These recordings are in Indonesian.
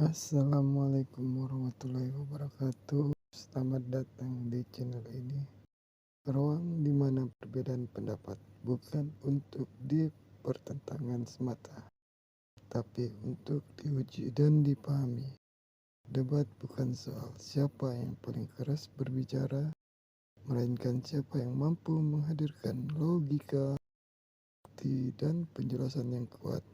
Assalamualaikum warahmatullahi wabarakatuh. Selamat datang di channel ini. Ruang di mana perbedaan pendapat bukan untuk dipertentangkan semata, tapi untuk diuji dan dipahami. Debat bukan soal siapa yang paling keras berbicara, melainkan siapa yang mampu menghadirkan logika, bukti, dan penjelasan yang kuat.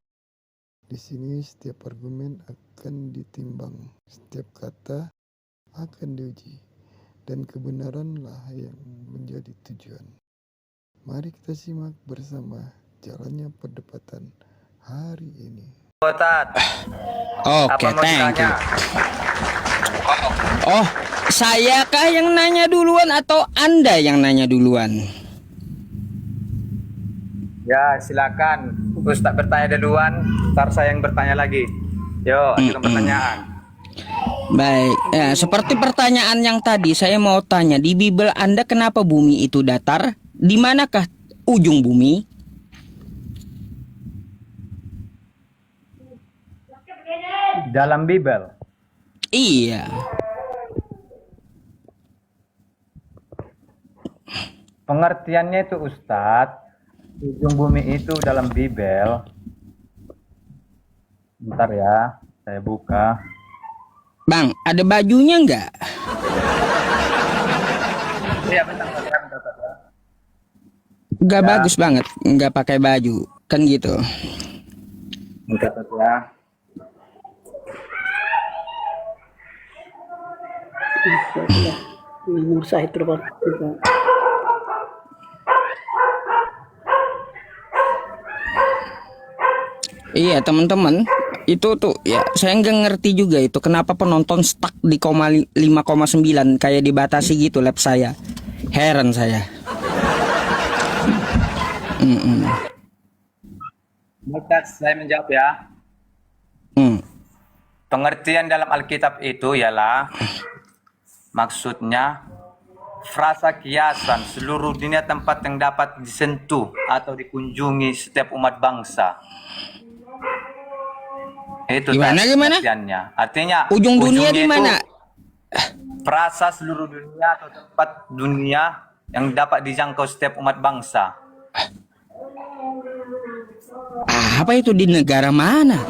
Di sini setiap argumen akan ditimbang, setiap kata akan diuji, dan kebenaranlah yang menjadi tujuan. Mari kita simak bersama jalannya perdebatan hari ini. Tat, Oke, thank you. Oh, saya kah yang nanya duluan atau Anda yang nanya duluan? Ya, silakan. Ustaz bertanya duluan, ntar saya yang bertanya lagi. Yo, ajukan pertanyaan. Baik, ya, seperti pertanyaan yang tadi saya mau tanya, di Bible Anda kenapa bumi itu datar? Di manakah ujung bumi? Dalam Bible. Iya. Pengertiannya itu Ustadz, ujung bumi itu dalam Bible. Bentar ya, saya buka. Bang, ada bajunya nggak? Iya, bentar ya. Nggak Ya. bagus banget, nggak pakai baju, kan gitu. Bentar ya. Mursa itu Pak. Iya teman-teman, itu tuh ya saya nggak ngerti juga itu kenapa penonton stuck di 5,9 kayak dibatasi gitu lab saya. Heran saya. Ustadz, saya menjawab ya. Pengertian dalam Alkitab itu ialah maksudnya frasa kiasan seluruh dunia tempat yang dapat disentuh atau dikunjungi setiap umat bangsa. Itu Gimana? pengertiannya. Artinya Ujung dunia di ujungnya mana? itu frasa seluruh dunia atau tempat dunia yang dapat dijangkau setiap umat bangsa. Apa itu di negara mana?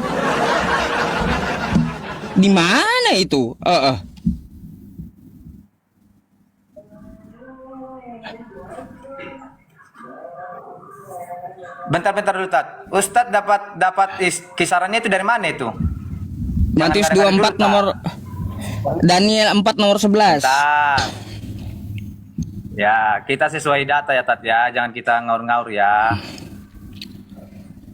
Di mana itu? Bentar dulu, Tat. Ustadz dapat kisarannya itu dari mana itu? Matius Jangan 24 kadang-kadang dulu, nomor Daniel 4 nomor 11. Tat. Ya, kita sesuai data ya, Tat ya. Jangan kita ngaur-ngaur ya.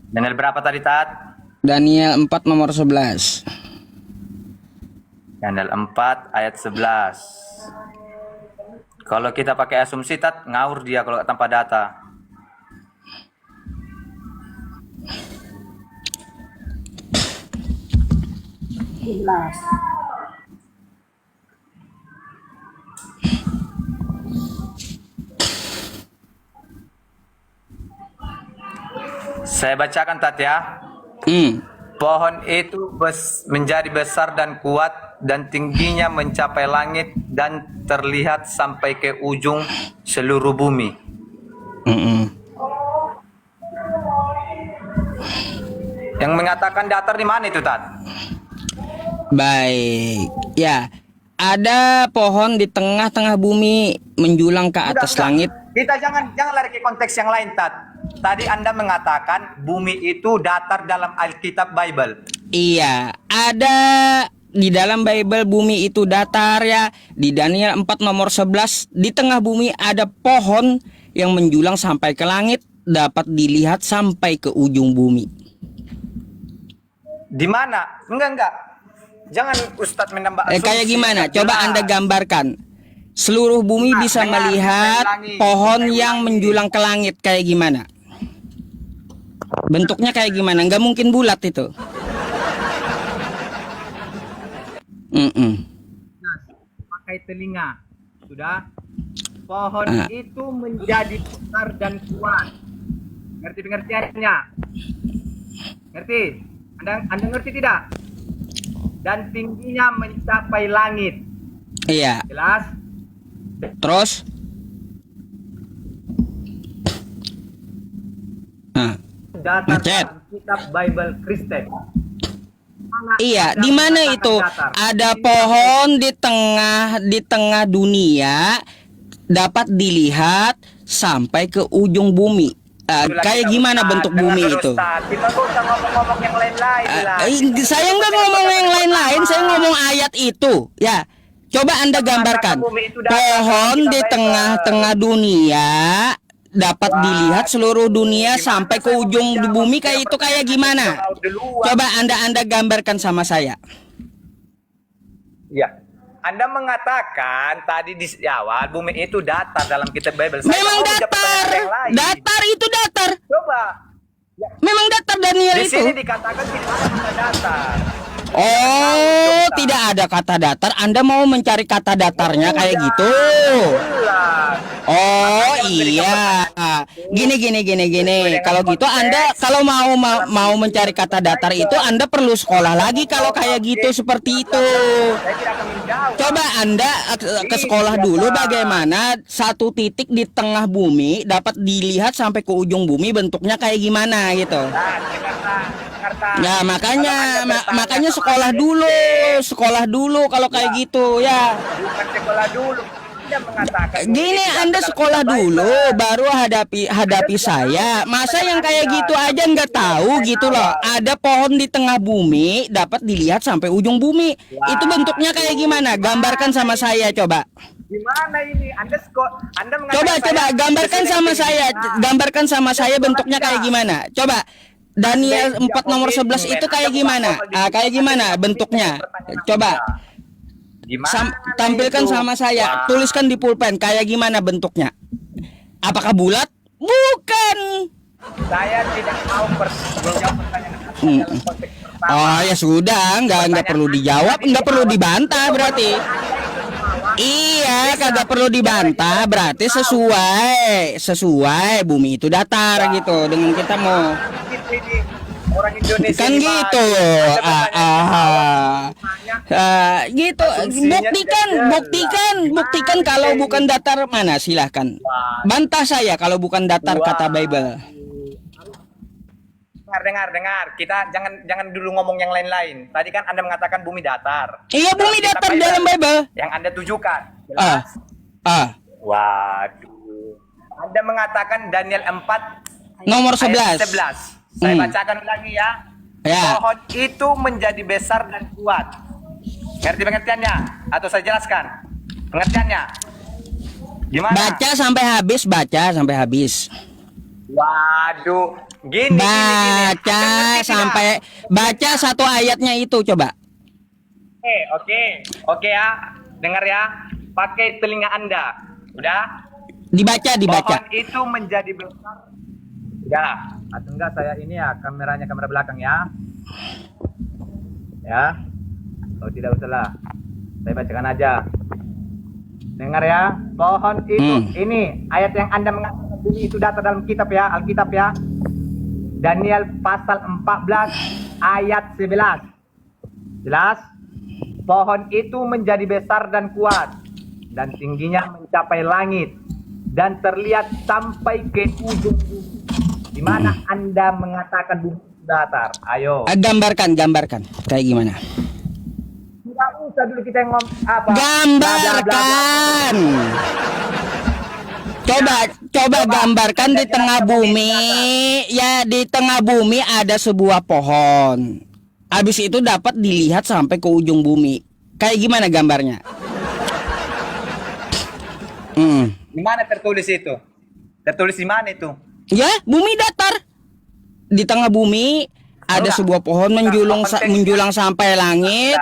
Daniel berapa tadi, Tat? Daniel 4 nomor 11. Daniel 4 ayat 11. Kalau kita pakai asumsi, Tat, ngaur dia kalau tanpa data. Jelas. Saya bacakan, Tat ya. Pohon itu menjadi besar dan kuat dan tingginya mencapai langit dan terlihat sampai ke ujung seluruh bumi. Yang mengatakan datar di mana itu, Tat? Baik. Ya, ada pohon di tengah-tengah bumi menjulang ke atas langit. Kita jangan lari ke konteks yang lain, Tat. Tadi Anda mengatakan bumi itu datar dalam Alkitab Bible. Iya, ada di dalam Bible bumi itu datar ya. Di Daniel 4 nomor 11, di tengah bumi ada pohon yang menjulang sampai ke langit, dapat dilihat sampai ke ujung bumi. Di mana? Enggak. Jangan Ustadz menambah asumsi. Kayak gimana? Coba Jelas. Anda gambarkan. Seluruh bumi bisa melihat pohon yang menjulang ke langit kayak gimana? Bentuknya kayak gimana? Nggak mungkin bulat itu. Pakai telinga. Sudah. Pohon itu menjadi besar dan kuat. Ngerti pengertiannya? Ngerti? Anda ngerti tidak? dan tingginya mencapai langit. Iya. Jelas? Terus? Nah, Datar Macet. dalam kitab Bible Kristen. iya, di mana itu? Ada pohon di tengah dunia dapat dilihat sampai ke ujung bumi. Kayak gimana bentuk bumi itu? Kita gak usah ngomong-ngomong yang lain-lain lah. Saya nggak ngomong yang lain-lain, saya ngomong ayat itu. Ya, coba Anda gambarkan. Pohon di tengah-tengah dunia dapat dilihat seluruh dunia sampai ke ujung bumi, kayak itu kayak gimana? Coba Anda gambarkan sama saya. Ya. Anda mengatakan tadi di awal bumi itu datar dalam kitab Bible. Memang datar. Datar itu datar. Coba. Ya. Memang datar Daniel Di itu. sini dikatakan tidak ada kata datar. Oh, tidak ada kata datar. Anda mau mencari kata datarnya kayak gitu. Oh iya, gini. Kalau gitu Anda kalau mau mencari kata datar itu Anda perlu sekolah lagi kalau kayak gitu seperti itu. Saya tidak akan menjawab. Coba Anda ke sekolah dulu bagaimana satu titik di tengah bumi dapat dilihat sampai ke ujung bumi bentuknya kayak gimana gitu. Ya makanya sekolah dulu kalau kayak gitu ya. Bukan sekolah dulu. Tidak mengatakan. Gini Anda sekolah dulu baru hadapi saya. Masa yang kayak gitu aja nggak tahu gitu loh. Ada pohon di tengah bumi dapat dilihat sampai ujung bumi. Itu bentuknya kayak gimana? Gambarkan sama saya coba. Gimana ini? Anda Coba gambarkan sama saya. Gambarkan sama saya bentuknya kayak gimana. Coba. Daniel 4 nomor 11 itu kayak gimana? Kayak gimana bentuknya? Coba tampilkan sama saya. Tuliskan di pulpen kayak gimana bentuknya. Apakah bulat? Bukan. Saya tidak mau menjawab pertanyaan dalam konteks pertama. Oh ya sudah, nggak perlu dijawab, nggak perlu dibantah berarti. Iya, kagak perlu dibantah, berarti sesuai bumi itu datar gitu dengan kita mau. Orang Indonesia Kan gitu. Gitu. Buktikan kalau bukan datar mana silahkan. Bantah saya kalau bukan datar kata Bible. Dengar. Kita jangan dulu ngomong yang lain-lain. Tadi kan Anda mengatakan bumi datar. Iya, bumi datar dalam Bible. Yang Anda tujukan. Jelas? Waduh. Anda mengatakan Daniel 4 nomor 11. 11. Saya bacakan lagi ya. Pohon itu menjadi besar dan kuat. Ngerti pengertiannya? Atau saya jelaskan? Pengertiannya? Gimana? Baca sampai habis. Waduh. Gini. Baca satu ayatnya itu coba. Oke ya. Dengar ya. Pakai telinga Anda. Udah? Dibaca. Pohon itu menjadi besar. Udah. Atau enggak saya ini ya kamera belakang ya. Ya. Oh tidak usahlah. Saya bacakan aja. Dengar ya. Pohon itu ini ayat yang Anda mengatakan bumi itu datar dalam kitab ya, Alkitab ya. Daniel pasal 14 ayat 11. Jelas? Pohon itu menjadi besar dan kuat dan tingginya mencapai langit dan terlihat sampai ke ujung bumi. Di mana Anda mengatakan bumi datar? Ayo. Gambarkan kayak gimana? Tidak usah dulu kita ngomong apa. Gambarkan. Coba gambarkan di tengah bumi. Ya, di tengah bumi ada sebuah pohon. Habis itu dapat dilihat sampai ke ujung bumi. Kayak gimana gambarnya? Di mana tertulis itu? Tertulis di mana itu? Ya, bumi datar. Di tengah bumi ada sebuah pohon menjulang sampai langit.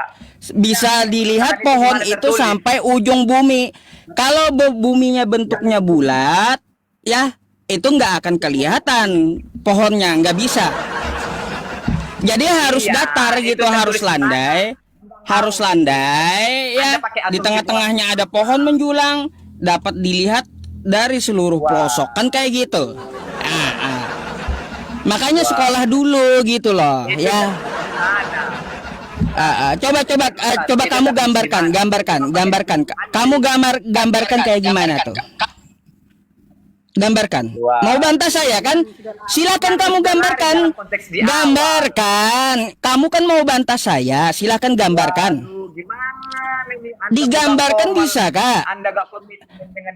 Bisa dilihat pohon itu sampai ujung bumi. Kalau buminya bentuknya bulat, ya itu nggak akan kelihatan pohonnya, nggak bisa. Jadi harus datar gitu, harus landai, ya. Di tengah-tengahnya ada pohon menjulang, dapat dilihat dari seluruh pelosok, kan kayak gitu. Makanya sekolah dulu gitu loh, ya. Coba kamu gambarkan. Kamu gambarkan kayak gimana tuh? Gambarkan. Wah. Mau bantah saya kan? Silakan kamu gambarkan. Dalam konteks di awal. Gambarkan. Kamu kan mau bantah saya, silakan gambarkan. Waduh, gimana ini? Anda Digambarkan bukan bisa, Kak? Anda gak komitmen dengan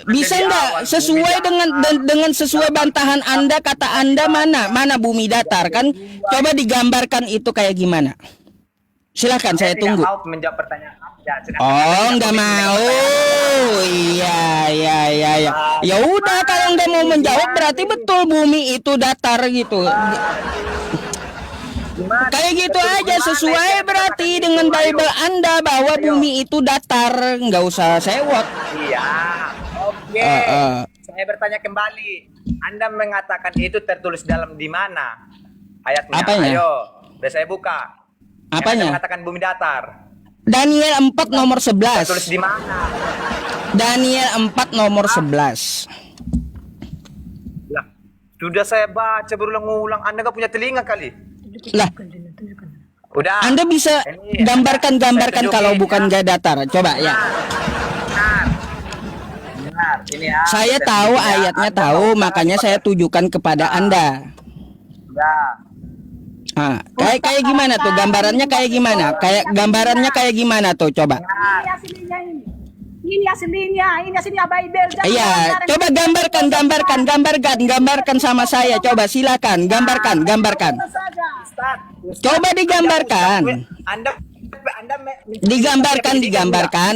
Bisa di nggak awal, sesuai bumi dengan sesuai bantahan Anda, kata Anda mana bumi datar kan? Coba digambarkan itu kayak gimana? Silakan, saya tidak tunggu. mau menjawab pertanyaan Anda. Sedangkan Oh, Anda nggak komitmen dengan mau. pertanyaan Anda. Iya. Ya udah, kalau nggak mau menjawab berarti betul bumi itu datar gitu. Gimana? Kayak gitu Betul, aja, gimana sesuai saya berarti mengatakan dengan itu? Bible Ayo. Anda bahwa bumi itu datar, nggak usah sewot. Iya, oke. Saya bertanya kembali. Anda mengatakan itu tertulis dalam di mana? Ayatnya. Apanya? Ayo, udah saya buka. Yang Apanya? Anda mengatakan bumi datar. Daniel 4 nomor Tertulis 11. di mana? Daniel 4 nomor 11. Lah, sudah saya baca berulang-ulang. Anda nggak punya telinga kali? Lah, Udah. Anda bisa Ini, gambarkan saya kalau tunjukin, bukan ya. gak datar. Coba ya. Benar. Ini ya. Saya tahu tunjukin ya. ayatnya Anda tahu, mau makanya pakai- saya tujukan kepada Anda. Udah. Kayak gimana tuh gambarannya, kayak gimana? Kayak gambarannya kayak gimana tuh, coba. Benar. Ini aslinya ini. Ini aslinya Bible. Jangan Iya, gambaran. coba gambarkan sama saya. Coba silakan, gambarkan. Saja. Ustaz, Coba digambarkan. Anda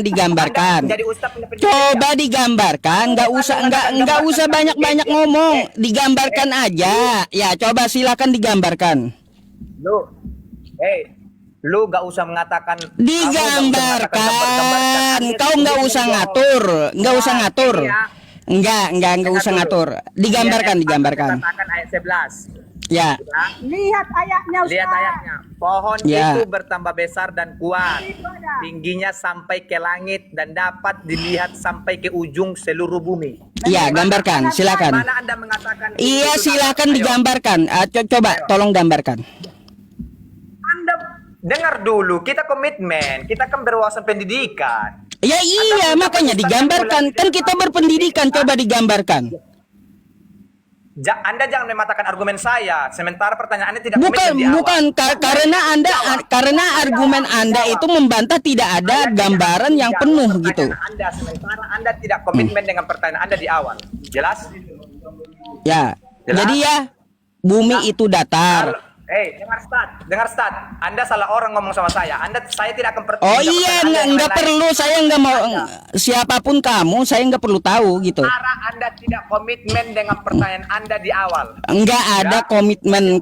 Digambarkan. Jadi ustaz punya pendidikan. Coba digambarkan, nggak usah banyak ngomong, digambarkan aja. Ya, coba silakan digambarkan. Lu gak usah mengatakan Digambarkan. Kau nggak usah ngatur, nggak usah ngatur. Nggak usah ngatur. Digambarkan. Katakan ayat 11. Ya, Lihat ayatnya, Ustaz. Lihat ayatnya. Pohon Ya. itu bertambah besar dan kuat. Tingginya sampai ke langit dan dapat dilihat sampai ke ujung seluruh bumi. iya, gambarkan, silakan. Mana Anda mengatakan Iya, itu silakan Ayo. digambarkan. Coba, tolong gambarkan. Anda dengar dulu, kita komitmen, kita kan berwawasan pendidikan. Ya iya, makanya digambarkan. Kan kita berpendidikan, coba digambarkan. Anda jangan mematahkan argumen saya, sementara pertanyaan Anda tidak komitmen di awal. Bukan karena argumen Anda itu membantah tidak ada Anda gambaran tidak yang menjawab penuh pertanyaan gitu. Anda, sementara Anda tidak komitmen dengan pertanyaan Anda di awal. Jelas? Ya. Jelas? Jadi ya, bumi itu datar. dengar Stat. Anda salah orang ngomong sama saya. Saya tidak akan Oh iya, nggak perlu, saya nggak mau, siapapun kamu, saya nggak perlu tahu gitu. Sementara Anda tidak komitmen dengan pertanyaan Anda di awal. Nggak ada komitmen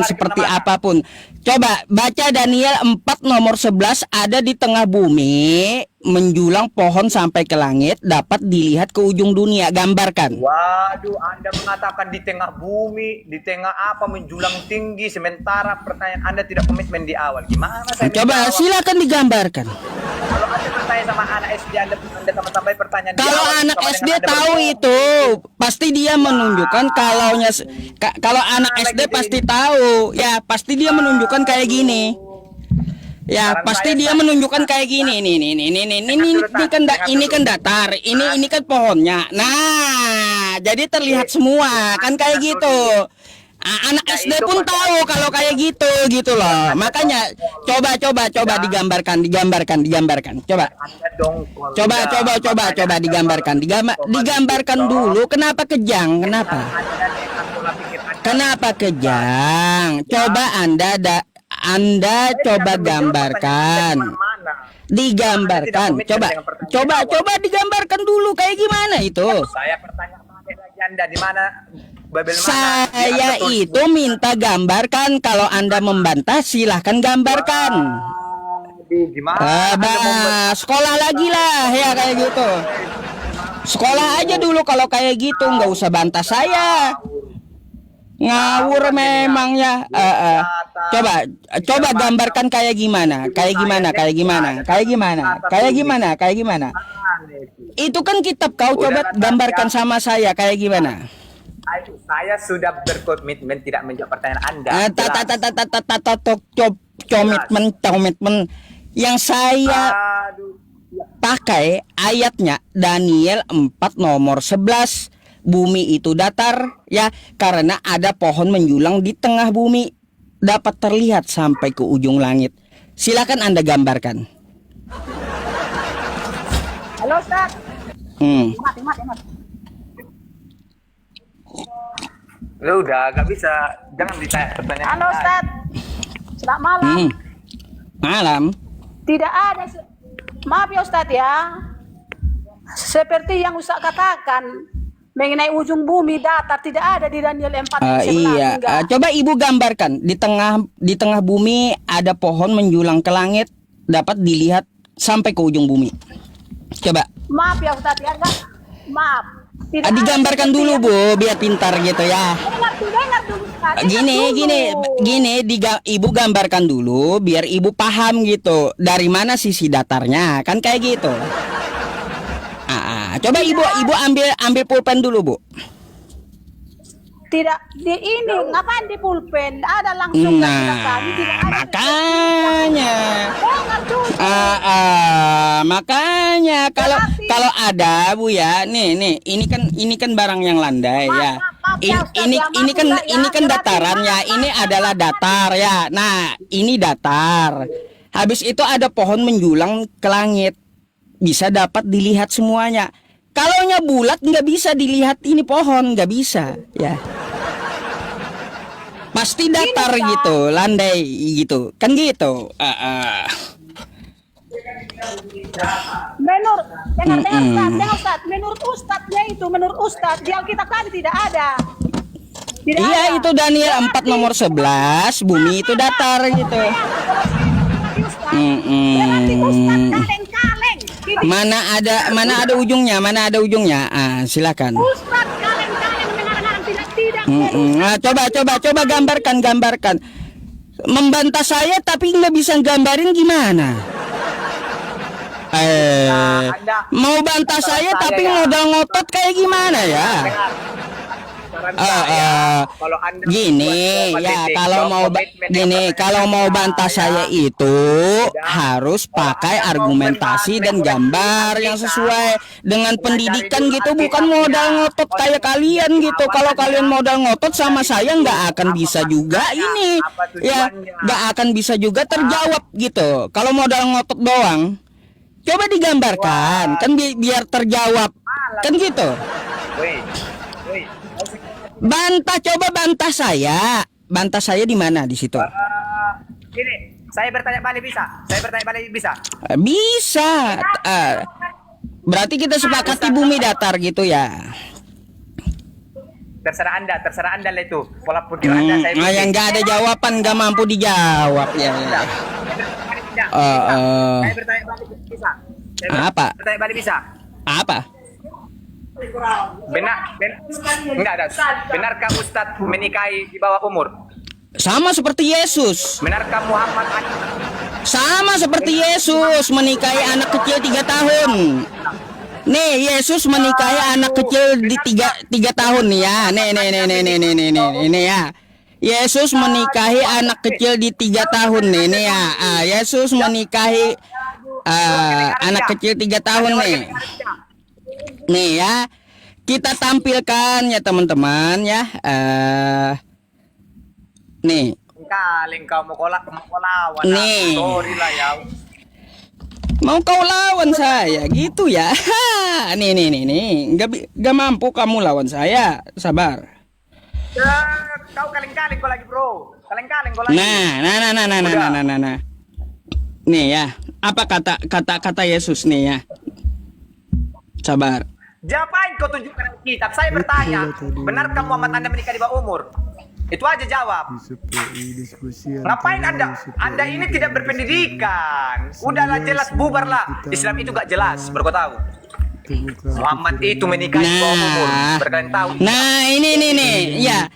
seperti apapun. Coba baca Daniel 4 nomor 11, ada di tengah bumi, menjulang pohon sampai ke langit, dapat dilihat ke ujung dunia. Gambarkan. Waduh, Anda mengatakan di tengah bumi, di tengah apa menjulang tinggi, sementara pertanyaan Anda tidak komitmen di awal. Gimana saya Coba menjawab? silakan digambarkan. Kalau Anda bertanya sama anak SD, Anda tambah pertanyaan di Kalau awal, anak sama SD dengan Anda tahu berdua. itu, pasti dia menunjukkan kalau anak SD pasti tahu. Ya, pasti dia menunjukkan kayak gini. Ya, Saran pasti saya, dia Pak. menunjukkan kayak gini. Ini kan datar, ini kan pohonnya. Nah, jadi terlihat semua kan kayak gitu. Anak Ya, SD itu pun pada- tahu kalau kayak gitu loh. Makanya coba digambarkan. Coba. Anda dongkol. Coba digambarkan dulu. Kenapa kejang? Kenapa kejang? Coba Anda coba gambarkan. Digambarkan. Coba digambarkan dulu kayak gimana itu. Saya pertanyaan lagi Anda di mana Babel mana? Saya itu minta gambarkan. Kalau Anda membantah silahkan gambarkan. Gimana? Sekolah lagi lah ya kayak gitu. Sekolah aja dulu kalau kayak gitu, nggak usah bantah saya. Ngawur memangnya. Coba gambarkan kayak gimana. Itu kan kitab kau, coba gambarkan sama saya kayak gimana. Saya sudah berkomitmen tidak menjawab pertanyaan Anda. komitmen yang saya Aduh. pakai ayatnya Daniel 4 nomor 11. Bumi itu datar ya karena ada pohon menjulang di tengah bumi, dapat terlihat sampai ke ujung langit. Silakan Anda gambarkan. Halo Ustaz. Mati. Lu udah gak bisa, jangan ditanya pertanyaan. Halo Ustaz. Selamat malam. Malam. Tidak ada. Maaf ya Ustaz ya. Seperti yang Ustaz katakan mengenai ujung bumi datar, tidak ada di Daniel 4 Iya, coba Ibu gambarkan di tengah bumi ada pohon menjulang ke langit, dapat dilihat sampai ke ujung bumi. Coba. Maaf ya Ustaz ya, enggak. Maaf. Tidak Digambarkan ada dulu yang- Bu, biar pintar gitu ya. Dengar dulu Ustaz. Gini, Ibu gambarkan dulu biar Ibu paham gitu. Dari mana sisi datarnya, kan kayak gitu. Coba Ibu ambil pulpen dulu Bu. Tidak di ini, ngapain di pulpen? Ada langsung Makanya. Dengar dulu. Makanya kalau ada Bu ya, nih ini kan barang yang landai ya. Ini kan dataran ya. Ini adalah datar ya. Nah, ini datar. Habis itu ada pohon menjulang ke langit. Bisa dapat dilihat semuanya. Kalaunya bulat nggak bisa dilihat ini pohon, nggak bisa ya. Pasti datar gitu, landai gitu, kan gitu. Dengar Ustaz. Menurut Ustaznya itu, menurut Ustaz di Alkitab tadi tidak ada. Iya, itu Daniel 4 nomor 11, bumi itu datar gitu. Berarti Ustaz kaleng-kaleng. Mana ada ujungnya? Silakan. Ustaz kaleng-kaleng mengarang tidak. Coba gambarkan. Membantah saya tapi nggak bisa gambarin gimana? Mau bantah saya tapi modal ngotot kayak gimana ya? Kalau mau bantah saya itu harus pakai argumentasi dan gambar yang sesuai dengan pendidikan gitu, bukan modal ngotot kayak kalian gitu. Kalau kalian modal ngotot sama saya nggak akan bisa juga ini ya, nggak akan bisa juga terjawab gitu. Kalau modal ngotot doang, coba digambarkan kan biar terjawab kan gitu. Coba bantah saya di mana di situ? Gini, saya bertanya balik bisa? Bisa. Berarti kita sepakati bumi datar gitu ya. Terserah anda lah itu. Walaupun anda saya yang nggak ada jawaban, nggak mampu dijawab ya. Saya bertanya balik bisa. Apa? Bertanya balik bisa. Apa? Benarkah Ustadz menikahi di bawah umur? Sama seperti Yesus. Benarkah Muhammad Sama seperti Yesus menikahi anak kecil 3 tahun. Nih, Yesus menikahi anak kecil di 3 tahun nih ya. Nih ya. Yesus menikahi anak kecil di 3 tahun nih ya. Yesus menikahi anak kecil 3 tahun nih. Nih ya, kita tampilkan ya teman-teman ya. Nih. Kaleng kau mau lawan. Nih. Sorry lah ya. Mau kau lawan saya gitu ya? Nih. Gak mampu kamu lawan saya. Sabar. Kau kaleng-kaleng kau lagi bro. Kaleng-kaleng kau lagi. Nah. Nih ya, apa kata Yesus nih ya? Sabar. Jawaban kau tunjukkan kitab. Saya bertanya, benarkah Muhammad Anda menikah di bawah umur? Itu aja jawab. Ngapain Anda ini tidak berpendidikan? Udahlah jelas bubarlah. Islam itu gak jelas, baru kau tahu. Muhammad itu menikah di bawah umur. Berkalian tahu. Nah, ini ya.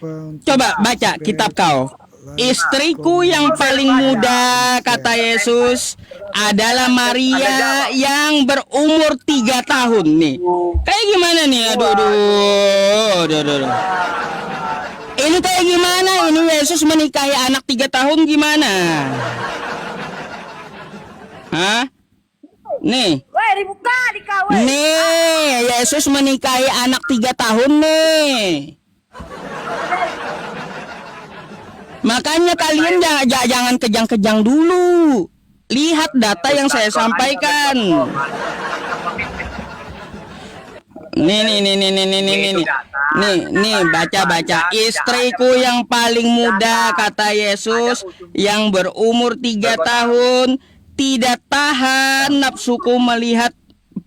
Coba baca kitab kau. Istriku yang paling muda, kata Yesus, adalah Maria yang berumur 3 tahun nih. Kayak gimana nih? Aduh. Ini kayak gimana? Ini Yesus menikahi anak 3 tahun gimana? Hah? Nih. Weh, dibuka dikawin. Nih, Yesus menikahi anak 3 tahun nih. Makanya kalian jangan kejang-kejang dulu. Lihat data yang saya sampaikan. Nih, baca. Istriku yang paling muda, kata Yesus, yang berumur 3 tahun, tidak tahan nafsuku melihat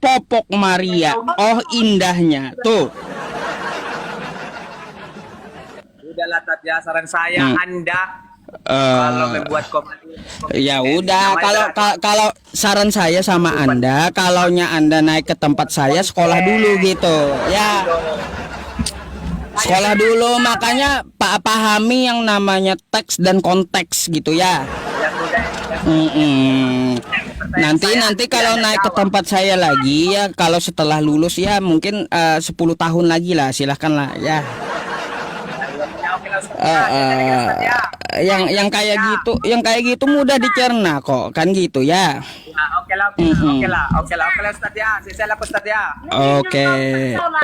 popok Maria. Oh, indahnya. Tuh. Udahlah Tatya, saran saya Anda kalau membuat komen. Ya udah, kalau saran saya sama Anda, kalaunya Anda naik ke tempat saya, sekolah dulu gitu. Ya. Sekolah dulu, makanya pahami yang namanya teks dan konteks gitu ya. Nanti kalau naik ke tempat saya lagi ya, kalau setelah lulus ya mungkin 10 tahun lagi lah, silahkan lah ya. Yang kayak gitu mudah dicerna kok, kan gitu ya. Oke lah Ustaz ya. Saya lah Ustaz ya. Oke.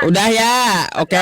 Udah ya. Oke.